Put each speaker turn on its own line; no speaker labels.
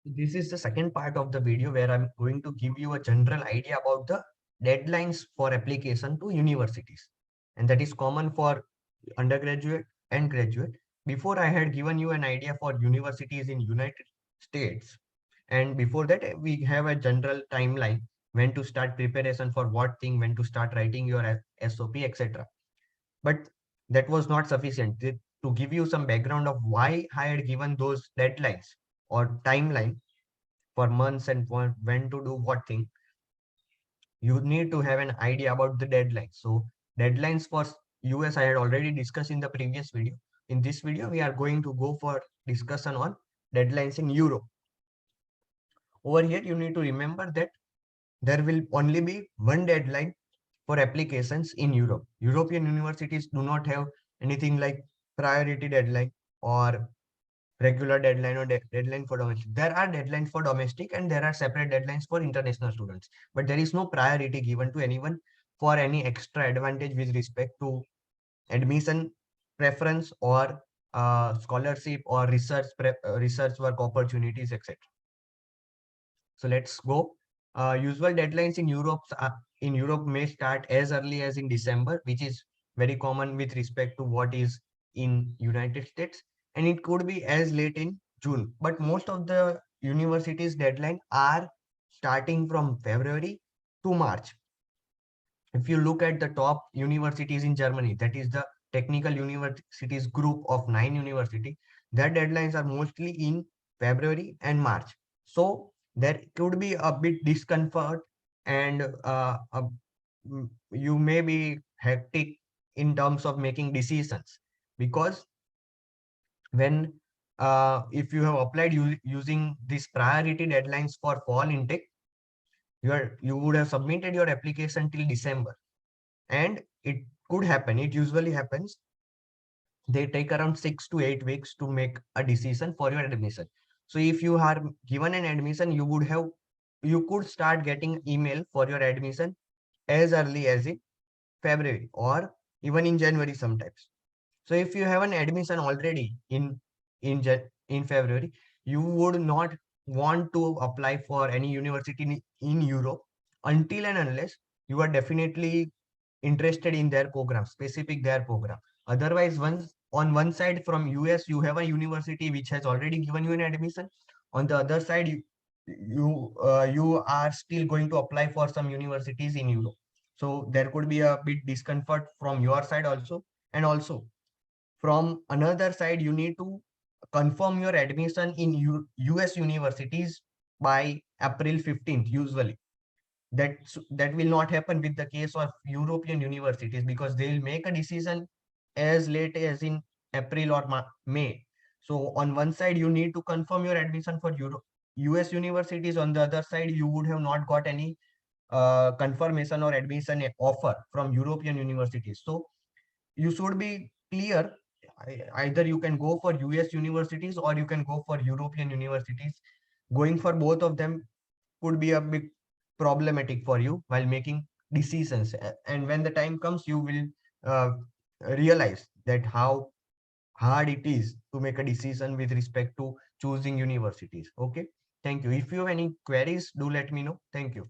This is the second part of the video where I'm going to give you a general idea about the deadlines for application to universities. And that is common for undergraduate and graduate. Before I had given you an idea for universities in United States. And before that, we have a general timeline when to start preparation for what thing, when to start writing your SOP, etc. But that was not sufficient. To give you some background of why I had given those deadlines or timeline for months and for when to do what thing, you need to have an idea about the deadlines. So deadlines for US I had already discussed in the previous video. In this video, we are going to go for discussion on deadlines in Europe. Over here, you need to remember that there will only be one deadline for applications in Europe. European universities do not have anything like priority deadline or regular deadline or deadline for domestic. There are deadlines for domestic and there are separate deadlines for international students. But there is no priority given to anyone for any extra advantage with respect to admission preference or scholarship or research work opportunities, etc. So let's go. Usual deadlines in Europe may start as early as in December, which is very common with respect to what is in United States, and it could be as late in June. But most of the universities' deadline are starting from February to March. If you look at the top universities in Germany, that is the technical universities group of 9 universities, their deadlines are mostly in February and March. So there could be a bit discomfort and you may be hectic in terms of making decisions because when if you have applied using these priority deadlines for fall intake, you would have submitted your application till December, and it could happen, it usually happens, they take around 6 to 8 weeks to make a decision for your admission. So if you are given an admission, you could start getting email for your admission as early as in February or even in January sometimes. So if you have an admission already in February, you would not want to apply for any university in Europe until and unless you are definitely interested in their program, specific their program. Otherwise, once on one side from US, you have a university which has already given you an admission. On the other side, you are still going to apply for some universities in Europe. So there could be a bit discomfort from your side also, and also from another side, you need to confirm your admission in US universities by April 15th, usually. That will not happen with the case of European universities because they will make a decision as late as in April or May. So on one side, you need to confirm your admission for US universities. On the other side, you would have not got any confirmation or admission offer from European universities. So you should be clear. Either you can go for US universities or you can go for European universities. Going for both of them could be a bit problematic for you while making decisions. And when the time comes, you will uh, realize that how hard it is to make a decision with respect to choosing universities. Okay. Thank you. If you have any queries, do let me know. Thank you.